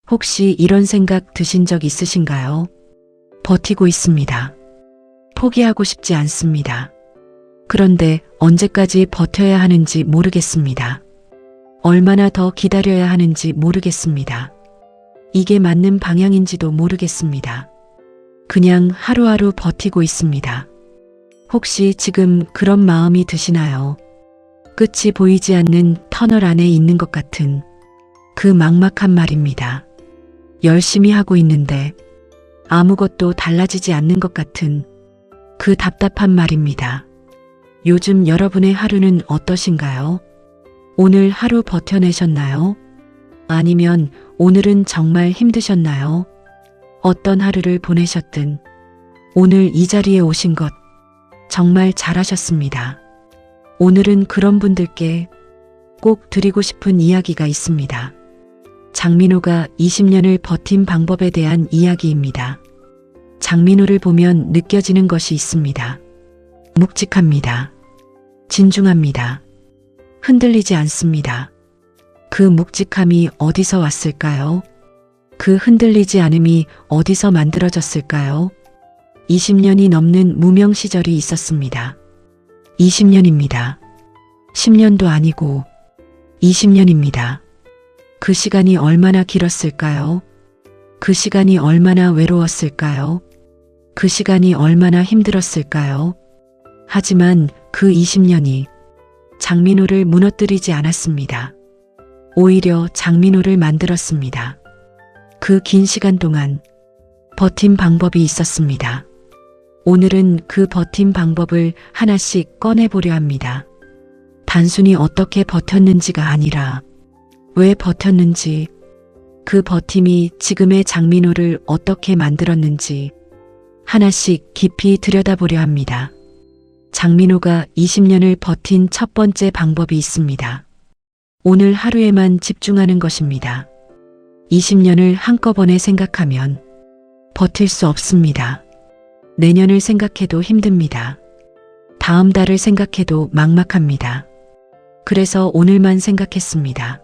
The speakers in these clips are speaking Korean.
혹시 이런 생각 드신 적 있으신가요? 버티고 있습니다. 포기하고 싶지 않습니다. 그런데 언제까지 버텨야 하는지 모르겠습니다. 얼마나 더 기다려야 하는지 모르겠습니다. 이게 맞는 방향인지도 모르겠습니다. 그냥 하루하루 버티고 있습니다. 혹시 지금 그런 마음이 드시나요? 끝이 보이지 않는 터널 안에 있는 것 같은 그 막막한 말입니다. 열심히 하고 있는데 아무것도 달라지지 않는 것 같은 그 답답한 말입니다. 요즘 여러분의 하루는 어떠신가요? 오늘 하루 버텨내셨나요? 아니면 오늘은 정말 힘드셨나요? 어떤 하루를 보내셨든 오늘 이 자리에 오신 것 정말 잘하셨습니다. 오늘은 그런 분들께 꼭 드리고 싶은 이야기가 있습니다. 장민호가 20년을 버틴 방법에 대한 이야기입니다. 장민호를 보면 느껴지는 것이 있습니다. 묵직합니다. 진중합니다. 흔들리지 않습니다. 그 묵직함이 어디서 왔을까요? 그 흔들리지 않음이 어디서 만들어졌을까요? 20년이 넘는 무명 시절이 있었습니다. 20년입니다. 10년도 아니고 20년입니다. 그 시간이 얼마나 길었을까요? 그 시간이 얼마나 외로웠을까요? 그 시간이 얼마나 힘들었을까요? 하지만 그 20년이 장민호를 무너뜨리지 않았습니다. 오히려 장민호를 만들었습니다. 그 긴 시간 동안 버틴 방법이 있었습니다. 오늘은 그 버틴 방법을 하나씩 꺼내보려 합니다. 단순히 어떻게 버텼는지가 아니라 왜 버텼는지, 그 버팀이 지금의 장민호를 어떻게 만들었는지 하나씩 깊이 들여다보려 합니다. 장민호가 20년을 버틴 첫 번째 방법이 있습니다. 오늘 하루에만 집중하는 것입니다. 20년을 한꺼번에 생각하면 버틸 수 없습니다. 내년을 생각해도 힘듭니다. 다음 달을 생각해도 막막합니다. 그래서 오늘만 생각했습니다.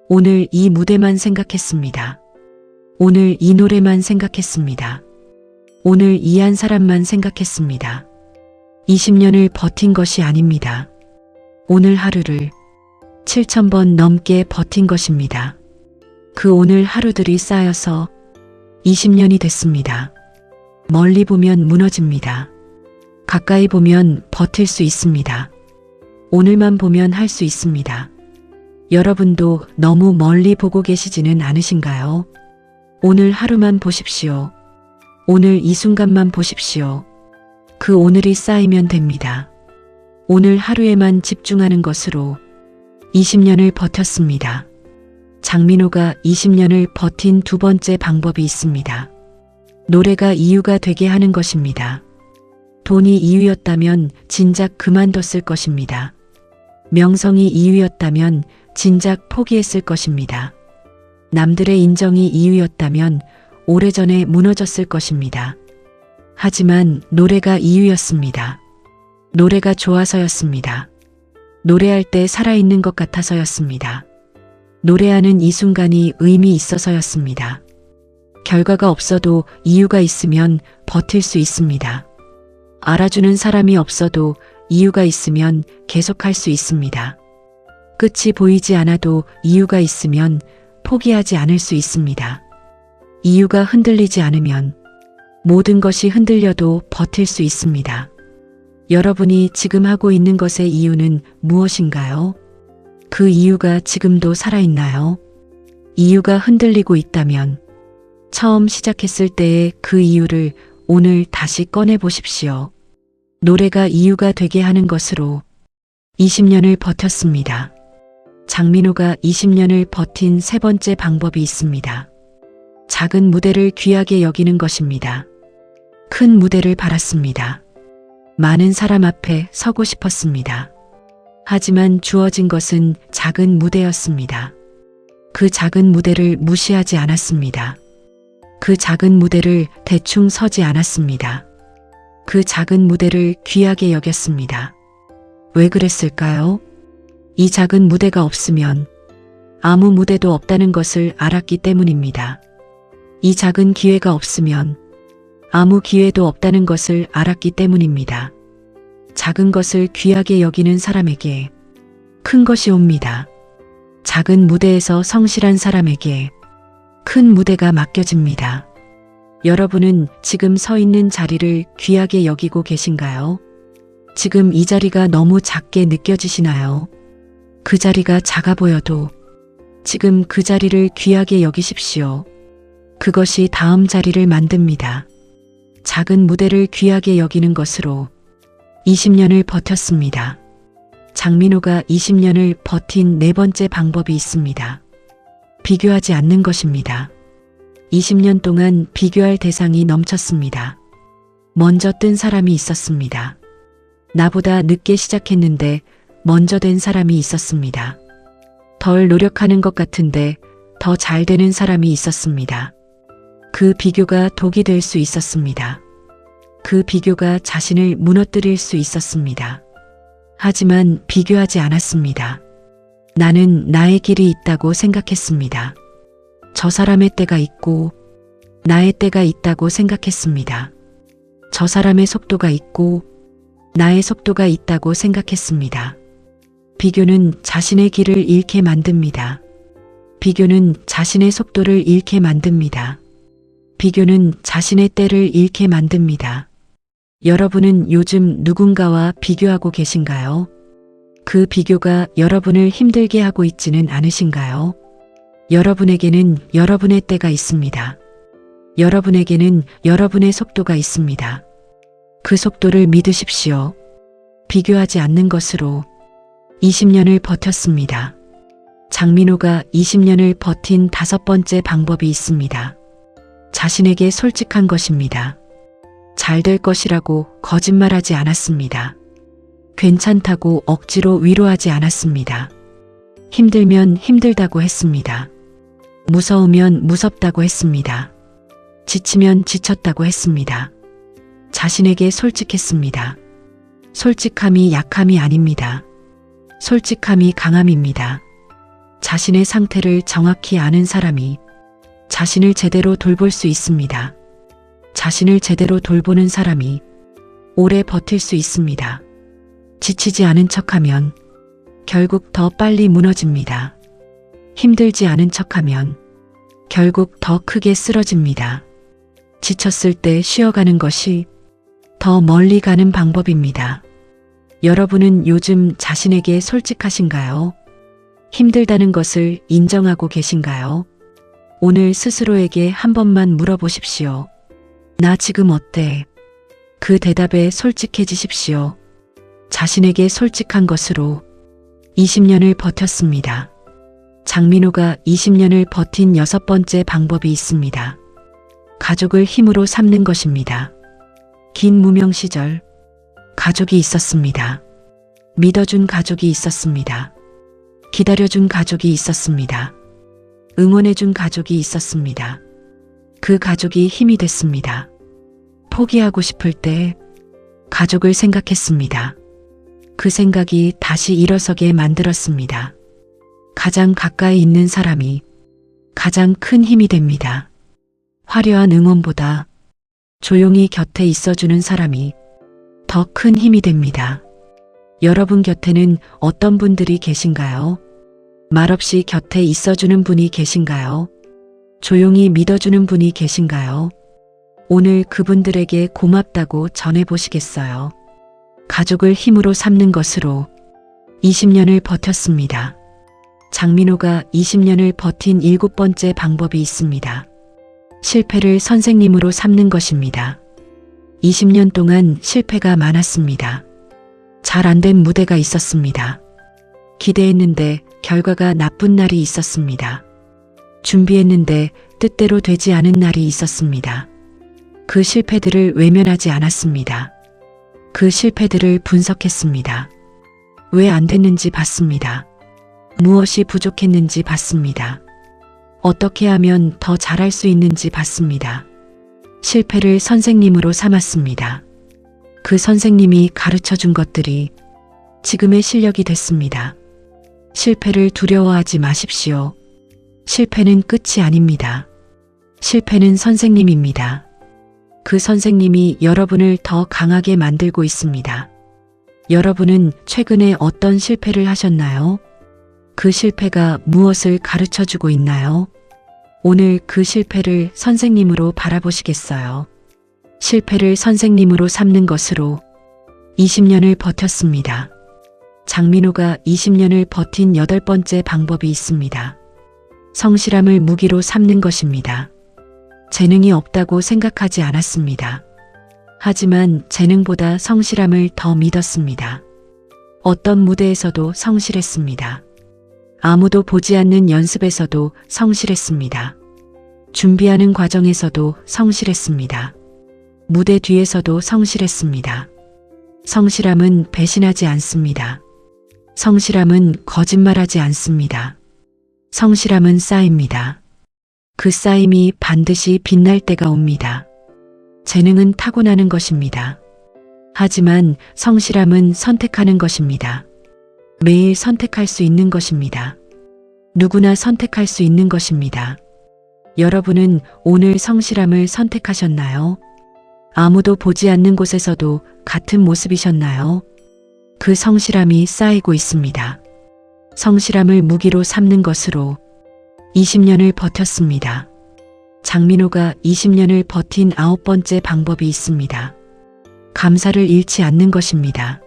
오늘 이 무대만 생각했습니다. 오늘 이 노래만 생각했습니다. 오늘 이 한 사람만 생각했습니다. 20년을 버틴 것이 아닙니다. 오늘 하루를 7,000번 넘게 버틴 것입니다. 그 오늘 하루들이 쌓여서 20년이 됐습니다. 멀리 보면 무너집니다. 가까이 보면 버틸 수 있습니다. 오늘만 보면 할 수 있습니다. 여러분도 너무 멀리 보고 계시지는 않으신가요? 오늘 하루만 보십시오. 오늘 이 순간만 보십시오. 그 오늘이 쌓이면 됩니다. 오늘 하루에만 집중하는 것으로 20년을 버텼습니다. 장민호가 20년을 버틴 두 번째 방법이 있습니다. 노래가 이유가 되게 하는 것입니다. 돈이 이유였다면 진작 그만뒀을 것입니다. 명성이 이유였다면 진작 포기했을 것입니다. 남들의 인정이 이유였다면 오래전에 무너졌을 것입니다. 하지만 노래가 이유였습니다. 노래가 좋아서였습니다. 노래할 때 살아있는 것 같아서였습니다. 노래하는 이 순간이 의미 있어서였습니다. 결과가 없어도 이유가 있으면 버틸 수 있습니다. 알아주는 사람이 없어도 이유가 있으면 계속할 수 있습니다. 끝이 보이지 않아도 이유가 있으면 포기하지 않을 수 있습니다. 이유가 흔들리지 않으면 모든 것이 흔들려도 버틸 수 있습니다. 여러분이 지금 하고 있는 것의 이유는 무엇인가요? 그 이유가 지금도 살아있나요? 이유가 흔들리고 있다면 처음 시작했을 때의 그 이유를 오늘 다시 꺼내 보십시오. 노래가 이유가 되게 하는 것으로 20년을 버텼습니다. 장민호가 20년을 버틴 세 번째 방법이 있습니다. 작은 무대를 귀하게 여기는 것입니다. 큰 무대를 바랐습니다. 많은 사람 앞에 서고 싶었습니다. 하지만 주어진 것은 작은 무대였습니다. 그 작은 무대를 무시하지 않았습니다. 그 작은 무대를 대충 서지 않았습니다. 그 작은 무대를 귀하게 여겼습니다. 왜 그랬을까요? 이 작은 무대가 없으면 아무 무대도 없다는 것을 알았기 때문입니다. 이 작은 기회가 없으면 아무 기회도 없다는 것을 알았기 때문입니다. 작은 것을 귀하게 여기는 사람에게 큰 것이 옵니다. 작은 무대에서 성실한 사람에게 큰 무대가 맡겨집니다. 여러분은 지금 서 있는 자리를 귀하게 여기고 계신가요? 지금 이 자리가 너무 작게 느껴지시나요? 그 자리가 작아 보여도 지금 그 자리를 귀하게 여기십시오. 그것이 다음 자리를 만듭니다. 작은 무대를 귀하게 여기는 것으로 20년을 버텼습니다. 장민호가 20년을 버틴 네 번째 방법이 있습니다. 비교하지 않는 것입니다. 20년 동안 비교할 대상이 넘쳤습니다. 먼저 뜬 사람이 있었습니다. 나보다 늦게 시작했는데 먼저 된 사람이 있었습니다. 덜 노력하는 것 같은데 더 잘 되는 사람이 있었습니다. 그 비교가 독이 될 수 있었습니다. 그 비교가 자신을 무너뜨릴 수 있었습니다. 하지만 비교하지 않았습니다. 나는 나의 길이 있다고 생각했습니다. 저 사람의 때가 있고 나의 때가 있다고 생각했습니다. 저 사람의 속도가 있고 나의 속도가 있다고 생각했습니다. 비교는 자신의 길을 잃게 만듭니다. 비교는 자신의 속도를 잃게 만듭니다. 비교는 자신의 때를 잃게 만듭니다. 여러분은 요즘 누군가와 비교하고 계신가요? 그 비교가 여러분을 힘들게 하고 있지는 않으신가요? 여러분에게는 여러분의 때가 있습니다. 여러분에게는 여러분의 속도가 있습니다. 그 속도를 믿으십시오. 비교하지 않는 것으로 20년을 버텼습니다. 장민호가 20년을 버틴 다섯 번째 방법이 있습니다. 자신에게 솔직한 것입니다. 잘 될 것이라고 거짓말하지 않았습니다. 괜찮다고 억지로 위로하지 않았습니다. 힘들면 힘들다고 했습니다. 무서우면 무섭다고 했습니다. 지치면 지쳤다고 했습니다. 자신에게 솔직했습니다. 솔직함이 약함이 아닙니다. 솔직함이 강함입니다. 자신의 상태를 정확히 아는 사람이 자신을 제대로 돌볼 수 있습니다. 자신을 제대로 돌보는 사람이 오래 버틸 수 있습니다. 지치지 않은 척하면 결국 더 빨리 무너집니다. 힘들지 않은 척하면 결국 더 크게 쓰러집니다. 지쳤을 때 쉬어가는 것이 더 멀리 가는 방법입니다. 여러분은 요즘 자신에게 솔직하신가요? 힘들다는 것을 인정하고 계신가요? 오늘 스스로에게 한 번만 물어보십시오. 나 지금 어때? 그 대답에 솔직해지십시오. 자신에게 솔직한 것으로 20년을 버텼습니다. 장민호가 20년을 버틴 여섯 번째 방법이 있습니다. 가족을 힘으로 삼는 것입니다. 긴 무명 시절 가족이 있었습니다. 믿어준 가족이 있었습니다. 기다려준 가족이 있었습니다. 응원해준 가족이 있었습니다. 그 가족이 힘이 됐습니다. 포기하고 싶을 때 가족을 생각했습니다. 그 생각이 다시 일어서게 만들었습니다. 가장 가까이 있는 사람이 가장 큰 힘이 됩니다. 화려한 응원보다 조용히 곁에 있어주는 사람이 더 큰 힘이 됩니다. 여러분 곁에는 어떤 분들이 계신가요? 말없이 곁에 있어주는 분이 계신가요? 조용히 믿어주는 분이 계신가요? 오늘 그분들에게 고맙다고 전해보시겠어요? 가족을 힘으로 삼는 것으로 20년을 버텼습니다. 장민호가 20년을 버틴 일곱 번째 방법이 있습니다. 실패를 선생님으로 삼는 것입니다. 20년 동안 실패가 많았습니다. 잘 안 된 무대가 있었습니다. 기대했는데 결과가 나쁜 날이 있었습니다. 준비했는데 뜻대로 되지 않은 날이 있었습니다. 그 실패들을 외면하지 않았습니다. 그 실패들을 분석했습니다. 왜 안 됐는지 봤습니다. 무엇이 부족했는지 봤습니다. 어떻게 하면 더 잘할 수 있는지 봤습니다. 실패를 선생님으로 삼았습니다. 그 선생님이 가르쳐 준 것들이 지금의 실력이 됐습니다. 실패를 두려워하지 마십시오. 실패는 끝이 아닙니다. 실패는 선생님입니다. 그 선생님이 여러분을 더 강하게 만들고 있습니다. 여러분은 최근에 어떤 실패를 하셨나요? 그 실패가 무엇을 가르쳐 주고 있나요? 오늘 그 실패를 선생님으로 바라보시겠어요? 실패를 선생님으로 삼는 것으로 20년을 버텼습니다. 장민호가 20년을 버틴 8번째 방법이 있습니다. 성실함을 무기로 삼는 것입니다. 재능이 없다고 생각하지 않았습니다. 하지만 재능보다 성실함을 더 믿었습니다. 어떤 무대에서도 성실했습니다. 아무도 보지 않는 연습에서도 성실했습니다. 준비하는 과정에서도 성실했습니다. 무대 뒤에서도 성실했습니다. 성실함은 배신하지 않습니다. 성실함은 거짓말하지 않습니다. 성실함은 쌓입니다. 그 쌓임이 반드시 빛날 때가 옵니다. 재능은 타고나는 것입니다. 하지만 성실함은 선택하는 것입니다. 매일 선택할 수 있는 것입니다. 누구나 선택할 수 있는 것입니다. 여러분은 오늘 성실함을 선택하셨나요? 아무도 보지 않는 곳에서도 같은 모습이셨나요? 그 성실함이 쌓이고 있습니다. 성실함을 무기로 삼는 것으로 20년을 버텼습니다. 장민호가 20년을 버틴 9번째 방법이 있습니다. 감사를 잃지 않는 것입니다.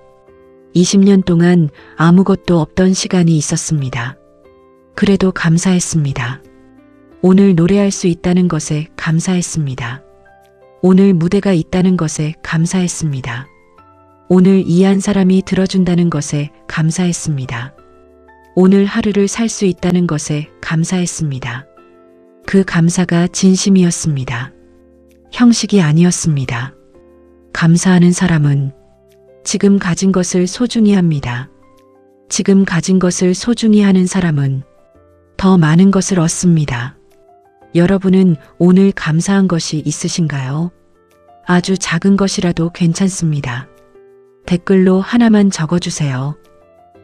20년 동안 아무것도 없던 시간이 있었습니다. 그래도 감사했습니다. 오늘 노래할 수 있다는 것에 감사했습니다. 오늘 무대가 있다는 것에 감사했습니다. 오늘 이 한 사람이 들어준다는 것에 감사했습니다. 오늘 하루를 살 수 있다는 것에 감사했습니다. 그 감사가 진심이었습니다. 형식이 아니었습니다. 감사하는 사람은 지금 가진 것을 소중히 합니다. 지금 가진 것을 소중히 하는 사람은 더 많은 것을 얻습니다. 여러분은 오늘 감사한 것이 있으신가요? 아주 작은 것이라도 괜찮습니다. 댓글로 하나만 적어주세요.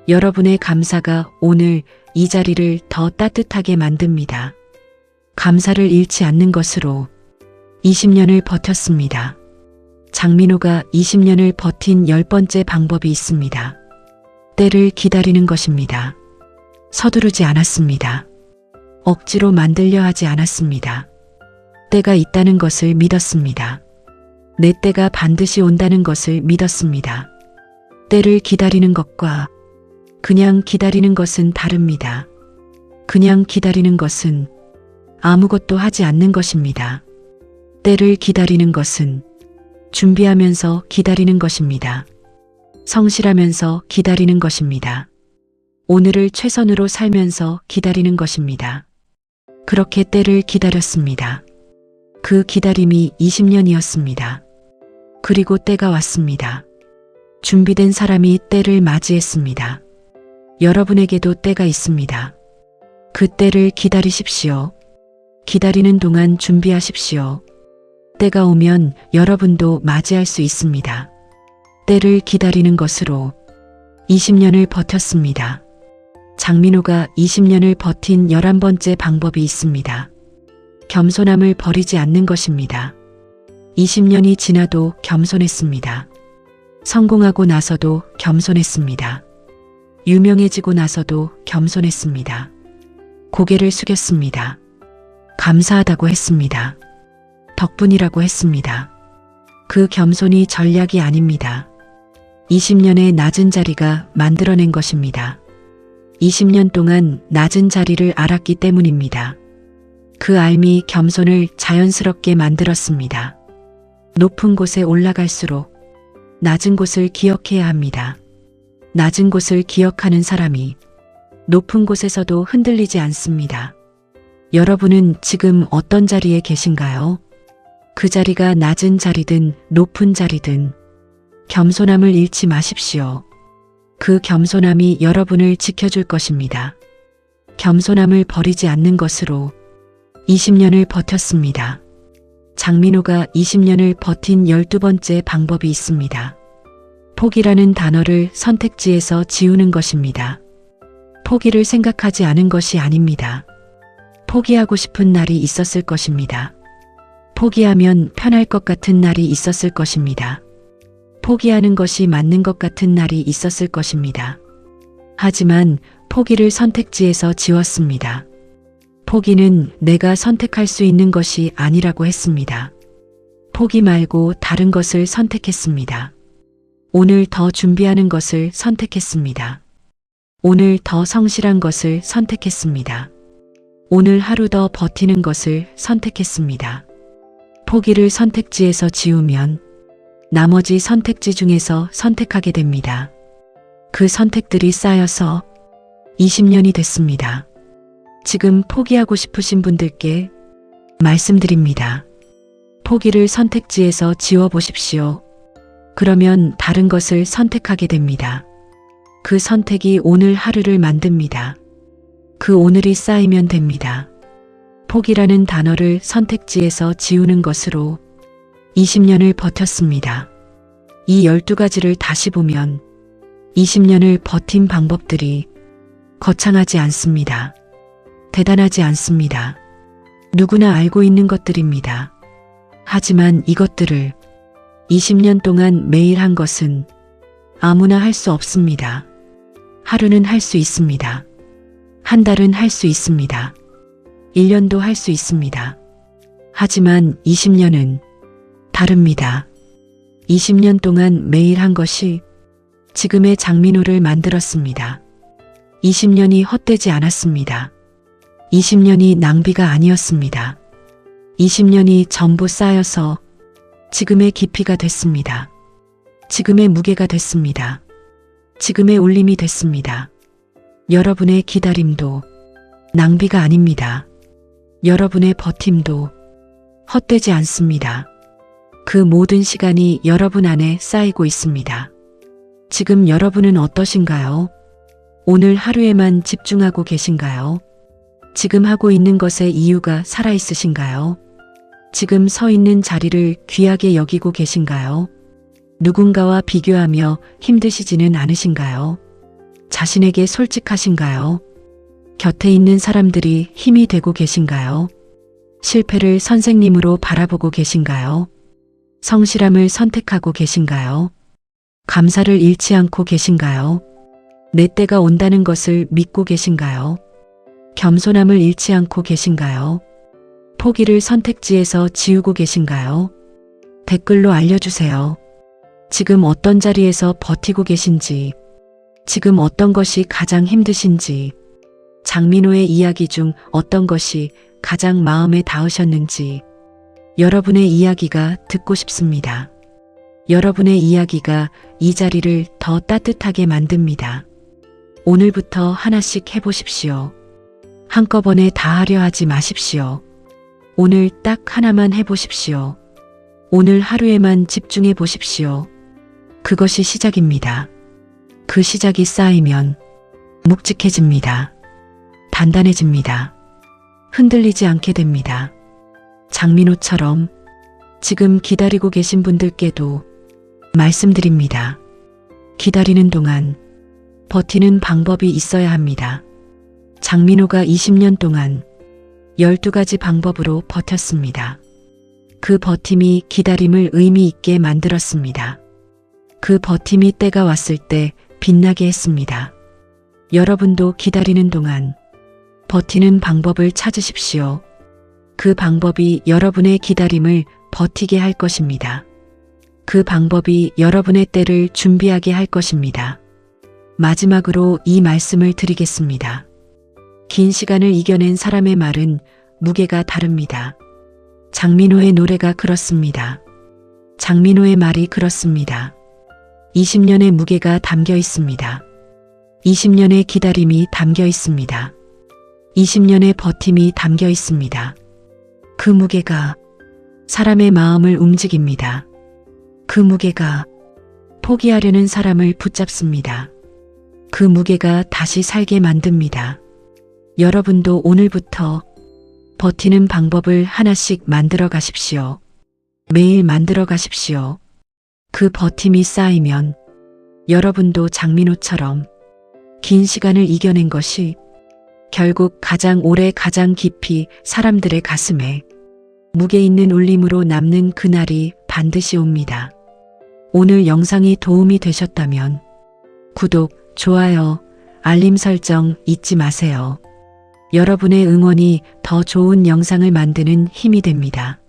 여러분의 감사가 오늘 이 자리를 더 따뜻하게 만듭니다. 감사를 잃지 않는 것으로 20년을 버텼습니다. 장민호가 20년을 버틴 10번째 방법이 있습니다. 때를 기다리는 것입니다. 서두르지 않았습니다. 억지로 만들려 하지 않았습니다. 때가 있다는 것을 믿었습니다. 내 때가 반드시 온다는 것을 믿었습니다. 때를 기다리는 것과 그냥 기다리는 것은 다릅니다. 그냥 기다리는 것은 아무것도 하지 않는 것입니다. 때를 기다리는 것은 준비하면서 기다리는 것입니다. 성실하면서 기다리는 것입니다. 오늘을 최선으로 살면서 기다리는 것입니다. 그렇게 때를 기다렸습니다. 그 기다림이 20년이었습니다. 그리고 때가 왔습니다. 준비된 사람이 때를 맞이했습니다. 여러분에게도 때가 있습니다. 그 때를 기다리십시오. 기다리는 동안 준비하십시오. 때가 오면 여러분도 맞이할 수 있습니다. 때를 기다리는 것으로 20년을 버텼습니다. 장민호가 20년을 버틴 11번째 방법이 있습니다. 겸손함을 버리지 않는 것입니다. 20년이 지나도 겸손했습니다. 성공하고 나서도 겸손했습니다. 유명해지고 나서도 겸손했습니다. 고개를 숙였습니다. 감사하다고 했습니다. 덕분이라고 했습니다. 그 겸손이 전략이 아닙니다. 20년의 낮은 자리가 만들어낸 것입니다. 20년 동안 낮은 자리를 알았기 때문입니다. 그 알미 겸손을 자연스럽게 만들었습니다. 높은 곳에 올라갈수록 낮은 곳을 기억해야 합니다. 낮은 곳을 기억하는 사람이 높은 곳에서도 흔들리지 않습니다. 여러분은 지금 어떤 자리에 계신가요? 그 자리가 낮은 자리든 높은 자리든 겸손함을 잃지 마십시오. 그 겸손함이 여러분을 지켜줄 것입니다. 겸손함을 버리지 않는 것으로 20년을 버텼습니다. 장민호가 20년을 버틴 12번째 방법이 있습니다. 포기라는 단어를 선택지에서 지우는 것입니다. 포기를 생각하지 않은 것이 아닙니다. 포기하고 싶은 날이 있었을 것입니다. 포기하면 편할 것 같은 날이 있었을 것입니다. 포기하는 것이 맞는 것 같은 날이 있었을 것입니다. 하지만 포기를 선택지에서 지웠습니다. 포기는 내가 선택할 수 있는 것이 아니라고 했습니다. 포기 말고 다른 것을 선택했습니다. 오늘 더 준비하는 것을 선택했습니다. 오늘 더 성실한 것을 선택했습니다. 오늘 하루 더 버티는 것을 선택했습니다. 포기를 선택지에서 지우면 나머지 선택지 중에서 선택하게 됩니다. 그 선택들이 쌓여서 20년이 됐습니다. 지금 포기하고 싶으신 분들께 말씀드립니다. 포기를 선택지에서 지워보십시오. 그러면 다른 것을 선택하게 됩니다. 그 선택이 오늘 하루를 만듭니다. 그 오늘이 쌓이면 됩니다. 포기라는 단어를 선택지에서 지우는 것으로 20년을 버텼습니다. 이 12가지를 다시 보면 20년을 버틴 방법들이 거창하지 않습니다. 대단하지 않습니다. 누구나 알고 있는 것들입니다. 하지만 이것들을 20년 동안 매일 한 것은 아무나 할 수 없습니다. 하루는 할 수 있습니다. 한 달은 할 수 있습니다. 1년도 할 수 있습니다. 하지만 20년은 다릅니다. 20년 동안 매일 한 것이 지금의 장민호를 만들었습니다. 20년이 헛되지 않았습니다. 20년이 낭비가 아니었습니다. 20년이 전부 쌓여서 지금의 깊이가 됐습니다. 지금의 무게가 됐습니다. 지금의 울림이 됐습니다. 여러분의 기다림도 낭비가 아닙니다. 여러분의 버팀도 헛되지 않습니다. 그 모든 시간이 여러분 안에 쌓이고 있습니다. 지금 여러분은 어떠신가요? 오늘 하루에만 집중하고 계신가요? 지금 하고 있는 것의 이유가 살아있으신가요? 지금 서 있는 자리를 귀하게 여기고 계신가요? 누군가와 비교하며 힘드시지는 않으신가요? 자신에게 솔직하신가요? 곁에 있는 사람들이 힘이 되고 계신가요? 실패를 선생님으로 바라보고 계신가요? 성실함을 선택하고 계신가요? 감사를 잃지 않고 계신가요? 내 때가 온다는 것을 믿고 계신가요? 겸손함을 잃지 않고 계신가요? 포기를 선택지에서 지우고 계신가요? 댓글로 알려주세요. 지금 어떤 자리에서 버티고 계신지, 지금 어떤 것이 가장 힘드신지, 장민호의 이야기 중 어떤 것이 가장 마음에 닿으셨는지 여러분의 이야기가 듣고 싶습니다. 여러분의 이야기가 이 자리를 더 따뜻하게 만듭니다. 오늘부터 하나씩 해보십시오. 한꺼번에 다 하려 하지 마십시오. 오늘 딱 하나만 해보십시오. 오늘 하루에만 집중해 보십시오. 그것이 시작입니다. 그 시작이 쌓이면 묵직해집니다. 단단해집니다. 흔들리지 않게 됩니다. 장민호처럼 지금 기다리고 계신 분들께도 말씀드립니다. 기다리는 동안 버티는 방법이 있어야 합니다. 장민호가 20년 동안 12가지 방법으로 버텼습니다. 그 버팀이 기다림을 의미 있게 만들었습니다. 그 버팀이 때가 왔을 때 빛나게 했습니다. 여러분도 기다리는 동안 버티는 방법을 찾으십시오. 그 방법이 여러분의 기다림을 버티게 할 것입니다. 그 방법이 여러분의 때를 준비하게 할 것입니다. 마지막으로 이 말씀을 드리겠습니다. 긴 시간을 이겨낸 사람의 말은 무게가 다릅니다. 장민호의 노래가 그렇습니다. 장민호의 말이 그렇습니다. 20년의 무게가 담겨 있습니다. 20년의 기다림이 담겨 있습니다. 20년의 버팀이 담겨 있습니다. 그 무게가 사람의 마음을 움직입니다. 그 무게가 포기하려는 사람을 붙잡습니다. 그 무게가 다시 살게 만듭니다. 여러분도 오늘부터 버티는 방법을 하나씩 만들어 가십시오. 매일 만들어 가십시오. 그 버팀이 쌓이면 여러분도 장민호처럼 긴 시간을 이겨낸 것이 결국 가장 오래 가장 깊이 사람들의 가슴에 무게 있는 울림으로 남는 그날이 반드시 옵니다. 오늘 영상이 도움이 되셨다면 구독, 좋아요, 알림 설정 잊지 마세요. 여러분의 응원이 더 좋은 영상을 만드는 힘이 됩니다.